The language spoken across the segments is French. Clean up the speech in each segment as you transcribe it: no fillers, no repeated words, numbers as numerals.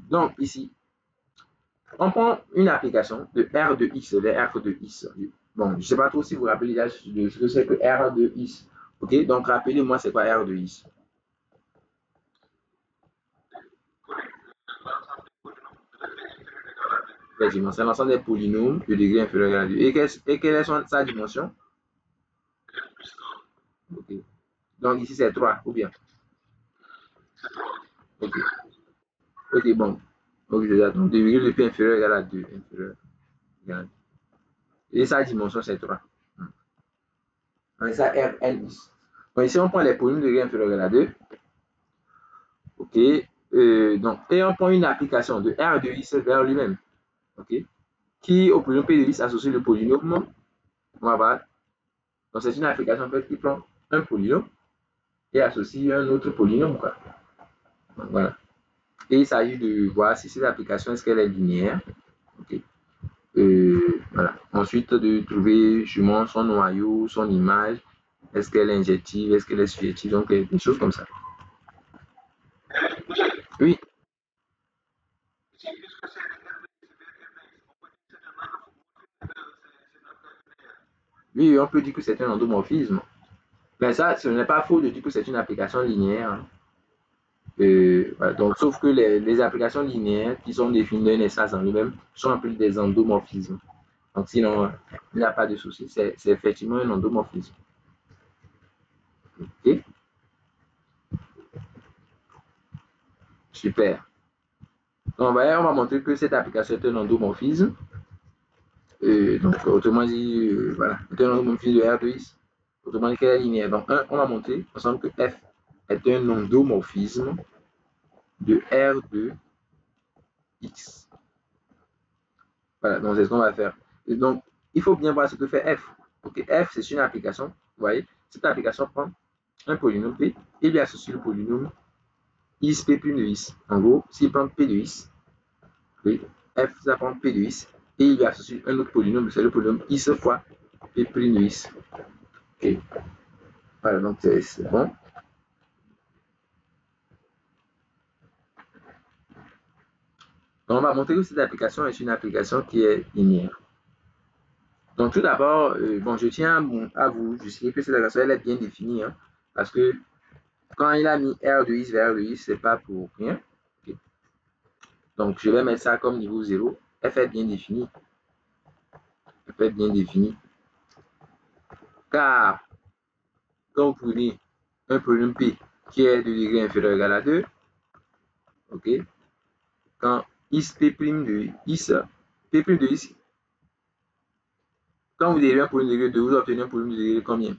Donc, ici, on prend une application de R de X vers R de X. Bon, je ne sais pas trop si vous vous rappelez de ce que c'est que R de X. Ok, donc rappelez-moi c'est quoi R de X. Effectivement, c'est l'ensemble des polynômes de degré inférieur à 2. Et quelle est sa dimension? Ok. Donc ici c'est 3, ou bien? Ok. Ok, bon. Ok, donc degré de pi inférieur égal à 2. Inférieur égal à 2. Et sa dimension c'est 3. Donc ça Rn. Donc ici on prend les polynômes de degré inférieur égal à 2. Ok. Donc, et on prend une application de R de X vers lui-même. Ok. Qui au polynôme P de X associe le polynôme. On va voir. Donc c'est une application en fait qui prend un polynôme et associe un autre polynôme. Quoi. Donc, voilà. Et il s'agit de voir si cette application est-ce qu'elle est linéaire. Ok. Voilà. Ensuite, de trouver justement son noyau, son image. Est-ce qu'elle est injective, est-ce qu'elle est surjective, donc des choses comme ça. Oui, oui, on peut dire que c'est un endomorphisme. Mais ça, ce n'est pas faux de dire que c'est une application linéaire. Hein. Voilà. Donc, sauf que les applications linéaires qui sont définies d'un espace en lui-même sont appelées des endomorphismes. Donc, sinon, il n'y a pas de souci. C'est effectivement un endomorphisme. Ok. Super. Donc, on va montrer que cette application est un endomorphisme. Donc, autrement dit, voilà, c'est un endomorphisme de R de X. Autrement dit, qu'elle est linéaire. Donc, on va montrer ensemble que F est un endomorphisme de R de X. Voilà, donc c'est ce qu'on va faire. Et donc, il faut bien voir ce que fait F. Ok, F, c'est une application. Vous voyez, cette application prend un polynôme P et lui associe le polynôme X P' de X. En gros, s'il prend P de X, oui, F, ça prend P de X et il lui associe un autre polynôme, c'est le polynôme X fois P' de X. Ok, voilà, donc c'est bon. Donc, on va montrer que cette application est une application qui est linéaire. Donc, tout d'abord, bon, je tiens à vous justifier que cette application elle est bien définie, hein, parce que quand il a mis R de X vers R de X, c'est pas pour rien. Okay. Donc, je vais mettre ça comme niveau 0. F est bien défini. F est bien défini. Car, quand vous prenez un polynôme P qui est de degré inférieur ou égal à 2, ok, quand X P' de X, P' de X, quand vous dérivez un polynôme de degré 2, vous obtenez un polynôme de degré combien?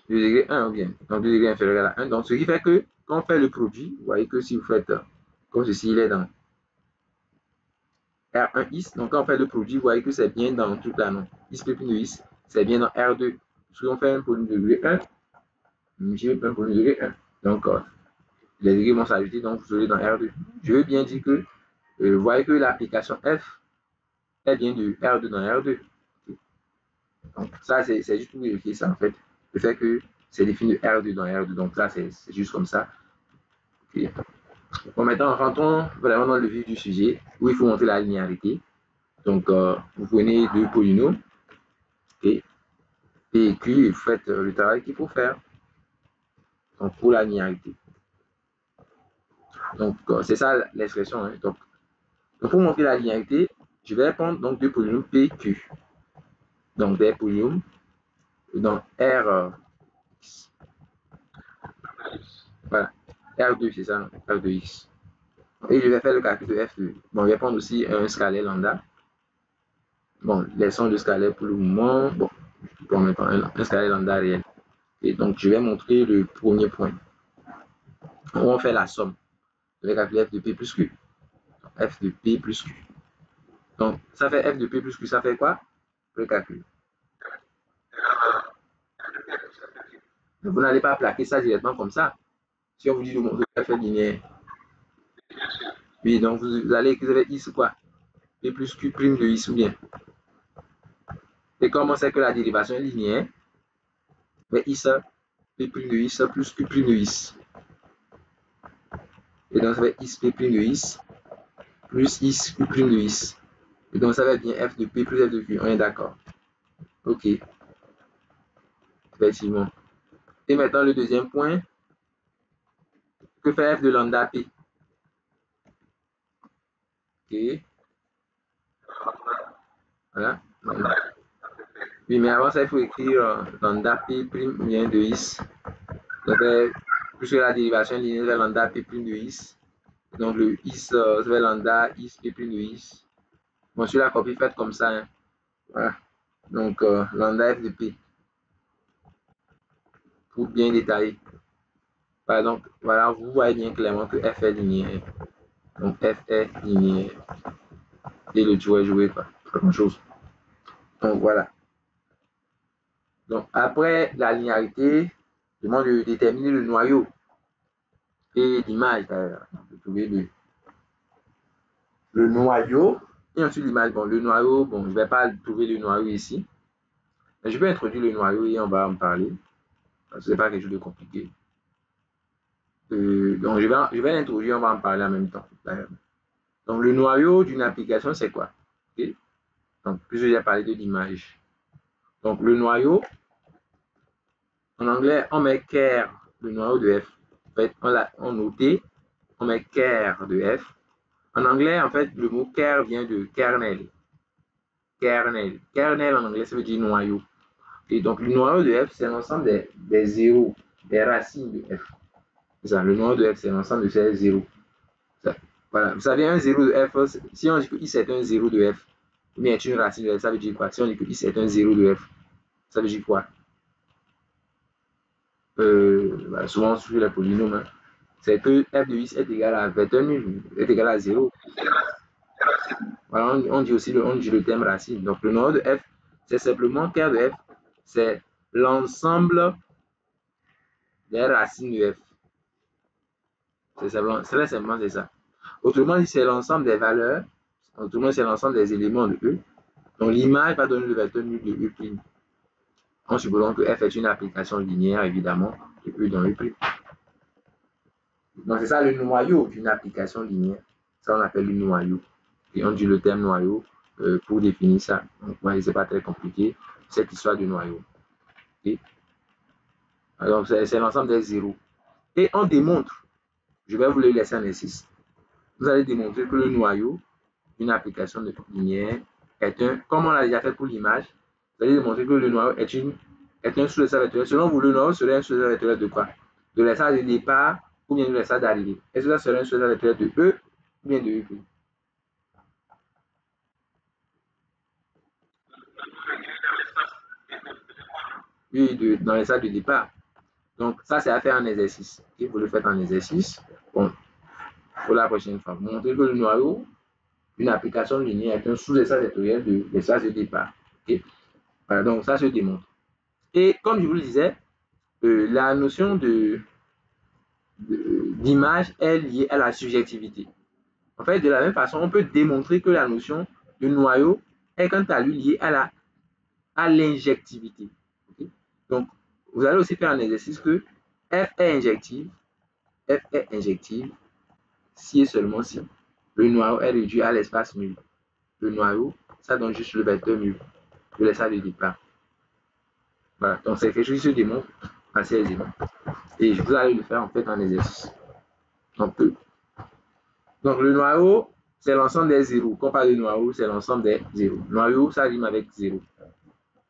De degré 1 ou bien, donc de degré inférieur ou égal à 1. Donc, ce qui fait que quand on fait le produit, vous voyez que si vous faites comme ceci, il est dans R1X, donc quand on fait le produit, vous voyez que c'est bien dans tout là, non? X P' de X, c'est bien dans R2. Si on fait un polynôme de degré 1, j'ai un polynôme de degré 1. Donc, les degrés vont s'ajouter, donc vous aurez dans R2. Je veux bien dire que, vous voyez que l'application F est bien de R2 dans R2. Donc, ça, c'est juste pour vérifier ça, en fait. Le fait que c'est défini de R2 dans R2, donc ça, c'est juste comme ça. Okay. Bon, maintenant, rentrons vraiment dans le vif du sujet, où il faut montrer la linéarité. Donc, vous prenez deux polynômes, et P et Q, et vous faites le travail qu'il faut faire. Donc, pour la linéarité. Donc, c'est ça l'expression. Hein. Donc, pour montrer la linéarité, je vais prendre donc deux polynômes P, Q. Donc, des polynômes dans R, voilà, R2, c'est ça, R2X. Et je vais faire le calcul de F2. Bon, je vais prendre aussi un scalaire lambda. Bon, laissons le scalaire pour le moment. Bon, pour maintenant, un scalaire lambda réel. Et donc, je vais montrer le premier point. On fait la somme. Je vais calculer F de P plus Q. F de P plus Q. Donc, ça fait F de P plus Q, ça fait quoi? Le calcul. Vous n'allez pas plaquer ça directement comme ça. Si on vous dit de montrer le fait linéaire. Oui, donc vous allez écrire X quoi? P plus Q prime de X ou bien. Et comme on sait que la dérivation est linéaire, mais is P' de is plus Q' de is. Et donc ça va être is P' de is plus is Q' de is. Et donc ça va être bien F de P plus F de Q. On est d'accord. Ok. Effectivement. Et maintenant le deuxième point. Que fait F de lambda P? Ok. Voilà. Oui, mais avant ça, il faut écrire lambda P' bien de is. Donc, puisque la dérivation est linéaire vers lambda P' de is. Donc le is, ça va lambda is P' de is. Bon, sur la copie, faites comme ça. Hein. Voilà. Donc, lambda F de P. Pour bien détailler. Par exemple, voilà, vous voyez bien clairement que F est linéaire. Donc, F est linéaire. Et le tour est joué, quoi. Pas grand chose. Donc, voilà. Donc, après la linéarité, je demande de déterminer le noyau et l'image. De trouver le noyau et ensuite l'image. Bon, le noyau, bon, je ne vais pas trouver le noyau ici. Mais je vais introduire le noyau et on va en parler. Ce n'est pas quelque chose de compliqué. Donc, je vais l'introduire, on va en parler en même temps. Donc, le noyau d'une application, c'est quoi? Okay? Donc, puisque j'ai parlé de l'image. Donc, le noyau, en anglais, on met care, le noyau de F. En fait, on notait, on met care de F. En anglais, en fait, le mot care vient de kernel. Kernel. Kernel, en anglais, ça veut dire noyau. Et donc, le noyau de F, c'est l'ensemble des zéros, des racines de F. C'est ça, le noyau de F, c'est l'ensemble de ces zéros. Ça, voilà. Vous savez, un zéro de F, si on dit que I c'est un zéro de F, ou bien est une racine de F, ça veut dire quoi? Si on dit que I c'est un zéro de F, ça veut dire quoi? Souvent sur les polynômes, hein, c'est que f de x est égal à 21 est égal à 0. Voilà, on dit aussi on dit le terme racine. Donc le noyau de f, c'est simplement qu'R de f, c'est l'ensemble des racines de f. Très simplement, c'est ça. Autrement dit, c'est l'ensemble des valeurs, autrement, c'est l'ensemble des éléments de E. Donc l'image va donner le vecteur nul de E'. En supposant que f est une application linéaire, évidemment, de E dans E'. Donc, c'est ça le noyau d'une application linéaire. Ça, on appelle le noyau. Et on dit le terme noyau pour définir ça. Donc, moi, c'est pas très compliqué, cette histoire du noyau. Okay? Alors, c'est l'ensemble des zéros. Et on démontre, je vais vous le laisser en exercice. Vous allez démontrer que le noyau d'une application linéaire est un, comme on l'a déjà fait pour l'image, vous allez démontrer que le noyau est un sous-espace vectoriel. Selon vous, le noyau serait un sous-espace vectoriel de quoi? De l'espace de départ ou bien de l'espace d'arrivée. Est-ce que ça serait un sous-espace vectoriel de E ou bien de E'? Oui, dans les salles de départ. Donc, ça, c'est à faire en exercice. Okay? Vous le faites en exercice. Bon, pour la prochaine fois. Vous montrez que le noyau d'une application linéaire est un sous-espace vectoriel de l'espace de départ. Okay? Voilà, donc ça se démontre. Et comme je vous le disais, la notion d'image est liée à la subjectivité. En fait, de la même façon, on peut démontrer que la notion de noyau est quant à lui liée à l'injectivité. Okay? Donc, vous allez aussi faire un exercice que F est injective si et seulement si le noyau est réduit à l'espace nul. Le noyau, ça donne juste le vecteur nul de l'espace de départ. Voilà, donc c'est quelque chose qui se démontre assez aisément. Et je vous allez le faire en fait en exercice. Donc le noyau, c'est l'ensemble des zéros. Quand on parle de noyau, c'est l'ensemble des zéros. Noyau, ça rime avec zéro.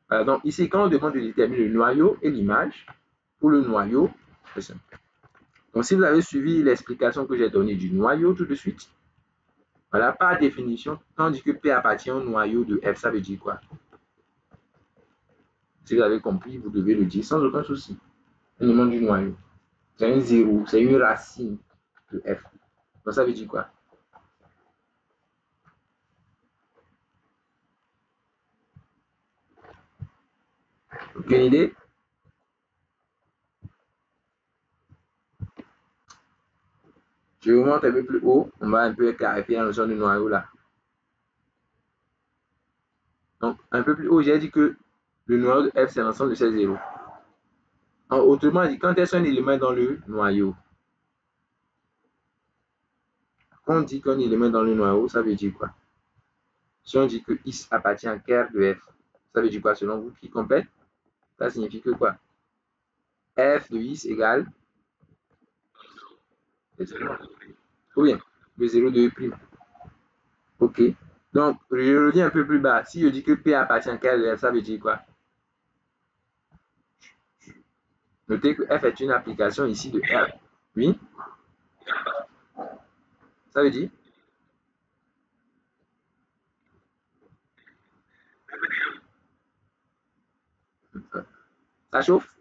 Voilà, donc ici, quand on demande de déterminer le noyau et l'image, pour le noyau, c'est simple. Donc si vous avez suivi l'explication que j'ai donnée du noyau tout de suite, voilà, par définition, quand on dit que P appartient au noyau de F, ça veut dire quoi? Si vous avez compris, vous devez le dire sans aucun souci. On demande du noyau. C'est un zéro, c'est une racine de F. Donc ça veut dire quoi? Aucune idée? Je vous montre un peu plus haut, on va un peu clarifier la notion du noyau là. Donc un peu plus haut, j'ai dit que le noyau de F, c'est l'ensemble de ces zéros. Autrement dit, quand est-ce un élément dans le noyau? Quand on dit qu'un élément dans le noyau, ça veut dire quoi? Si on dit que X appartient à Ker de F, ça veut dire quoi selon vous qui complète? Ça signifie que quoi? F de X égale le 0. Ou bien le 0 de E'. Ok. Donc, je reviens un peu plus bas. Si je dis que P appartient à Ker de F, ça veut dire quoi? Notez que F est une application ici de R. Oui? Ça veut dire? Ça chauffe?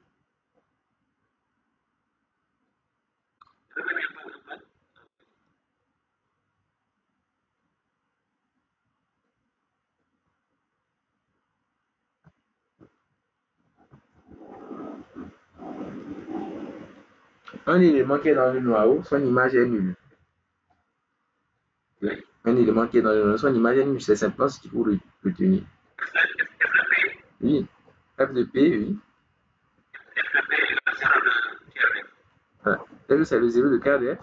Un élément qui est dans le noyau, son image est nulle. Un élément qui est dans le noyau, son image est nulle. C'est simplement ce qu'il faut retenir. Oui. F de P, oui. Voilà. Est-ce que c'est le 0 de K de F?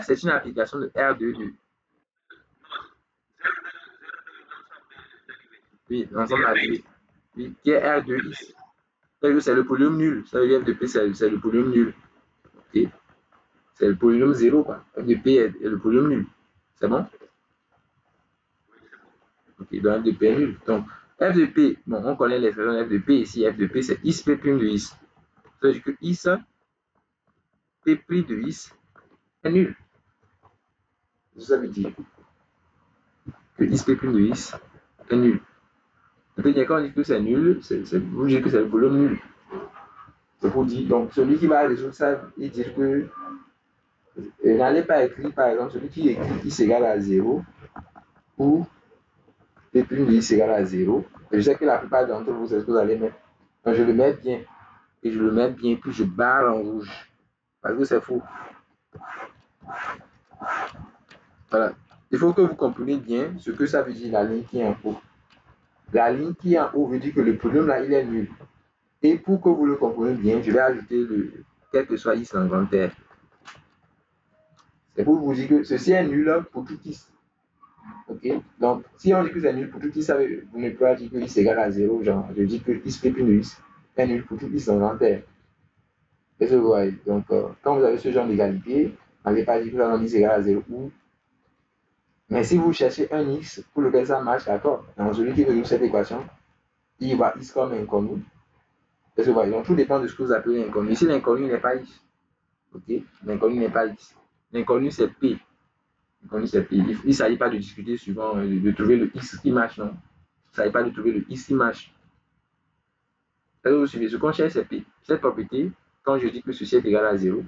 F, c'est une application de R2. Oui, l'ensemble arrivé. Oui, qui est R2X. C'est le polynôme nul. Ça veut dire F de P, c'est le polynôme nul. Ok. C'est le polynôme 0, quoi. F de P est le polynôme nul. C'est bon? Ok, donc F de P est nul. Donc, F de P, bon, on connaît l'expression F de P ici. F de P, c'est Is P' de Is. Ça veut dire que Is P' de Is est nul. Ça veut dire que Is P' de Is est nul. C'est-à-dire quand on dit que c'est nul, vous dites que c'est le polynôme nul. C'est pour dire, donc celui qui va résoudre ça, il dit que n'allez pas écrire, par exemple, celui qui écrit Is égale à 0 ou P' de Is égale à 0. Je sais que la plupart d'entre vous, c'est ce que vous allez mettre. Donc je le mets bien. Et je le mets bien, puis je barre en rouge. Parce que c'est faux. Voilà. Il faut que vous compreniez bien ce que ça veut dire la ligne qui est en haut. La ligne qui est en haut veut dire que le polynôme là, il est nul. Et pour que vous le compreniez bien, je vais ajouter le quel que soit Is en grand R. C'est pour vous dire que ceci est nul pour tout Is. Ok? Donc, si on dit que c'est nul pour tout Is, vous ne pouvez pas dire que Is égale à 0. Genre, je dis que Is P' de Is est nul pour tout Is en grand R. Et vous voyez. Donc, quand vous avez ce genre d'égalité, n'allez pas dire que la Is égale à 0 ou. Mais si vous cherchez un X pour lequel ça marche, d'accord, dans celui qui résout cette équation, il va X comme inconnu. Et vous voyez. Donc, tout dépend de ce que vous appelez inconnu. Ici, l'inconnu n'est pas X. Ok? L'inconnu n'est pas X. L'inconnu, c'est P. L'inconnu, c'est P. Il ne s'agit pas de discuter suivant, de trouver le X qui marche, non. Il ne s'agit pas de trouver le X qui marche. Vous suivez, ce qu'on cherche, c'est P. Cette propriété, quand je dis que ceci est égal à 0,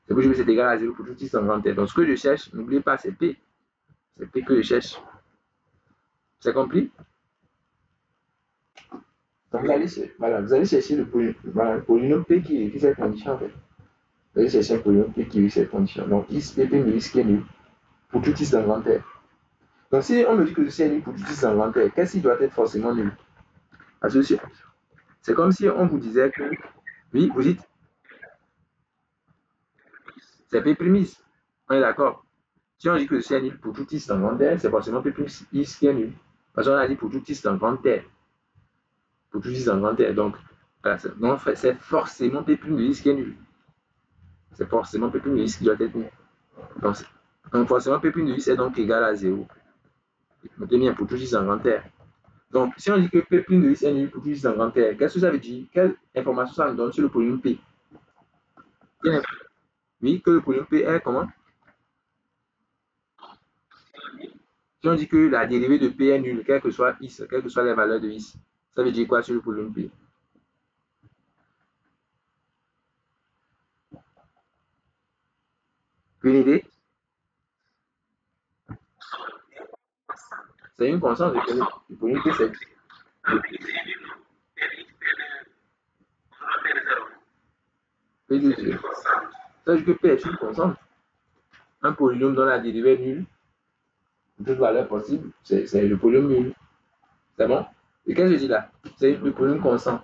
c'est que je veux que c'est égal à 0 pour tout X en grand R. Donc, ce que je cherche, n'oubliez pas, c'est P. C'est P que je cherche. C'est compris? Donc, vous allez chercher le polynôme P qui vérifie cette condition, en fait. Vous allez chercher un polynôme P qui vérifie cette condition. Donc, X, P, P, X qui est nul pour tout X en grand R. Donc, si on me dit que ceci est nul pour tout X en grand R, qu'est-ce qui doit être forcément nul? Parce que c'est comme si on vous disait que, oui, vous dites, c'est P'. On est d'accord? Si on dit que ceci est nul pour tout X en grand R, c'est forcément P' X qui est nul. Parce qu'on a dit pour tout X en grand R. Pour tout X en grand R. Donc, voilà, c'est forcément P' X qui est nul. C'est forcément P' X qui doit être nul. Donc forcément, P' de X est donc égal à 0. Notez bien pour tout X en grand R. Donc, si on dit que P' de X est nul pour tout X en grand R, qu'est-ce que ça veut dire? Quelle information ça nous donne sur le polynôme P? Oui, que le polynôme P est comment? Si on dit que la dérivée de P est nulle, quelle que soit X, quelles que soient les valeurs de X, ça veut dire quoi sur le polynôme P? Une idée? C'est une constante. Le polynôme P, c'est P de 0. Ça veut dire que P est une constante. Un polynôme dont la dérivée est nulle, pour toute valeur possible, c'est le polynôme nul. C'est bon? Et qu'est-ce que je dis là? C'est le polynôme constant.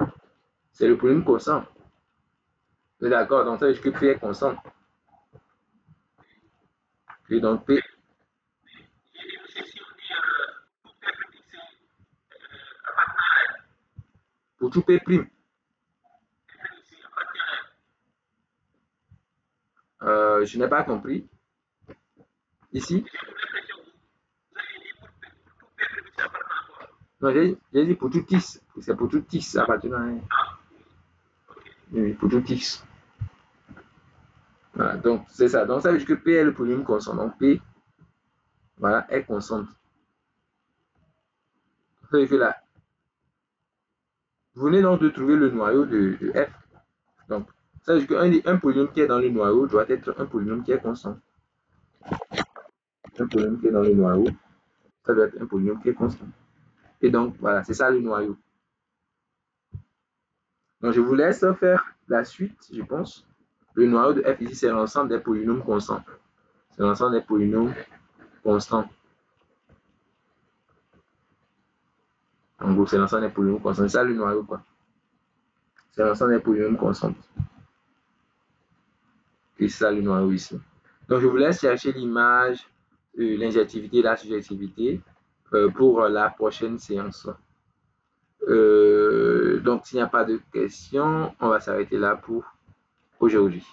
C'est le polynôme constant. D'accord, donc ça veut dire que P est constante. Et donc P, pour tout P', je n'ai pas compris. Ici, non, j'ai dit pour tout X. C'est pour tout X à partir d'un. Oui, pour tout X. Voilà, donc c'est ça. Donc ça veut dire que P est le polynôme constant. Donc P, voilà, est constante. Ça veut dire que là, vous venez donc de trouver le noyau de F. Donc, ça veut dire qu'un polynôme qui est dans le noyau doit être un polynôme qui est constant. Un polynôme qui est dans le noyau, ça doit être un polynôme qui est constant. Et donc, voilà, c'est ça le noyau. Donc, je vous laisse faire la suite, je pense. Le noyau de F ici, c'est l'ensemble des polynômes constants. C'est l'ensemble des polynômes constants. En gros, c'est l'ensemble des polynômes constants. C'est ça le noyau, quoi. C'est l'ensemble des polynômes constants. Et c'est ça le noyau ici. Donc, je vous laisse chercher l'image, l'injectivité et la subjectivité pour la prochaine séance. Donc, s'il n'y a pas de questions, on va s'arrêter là pour aujourd'hui.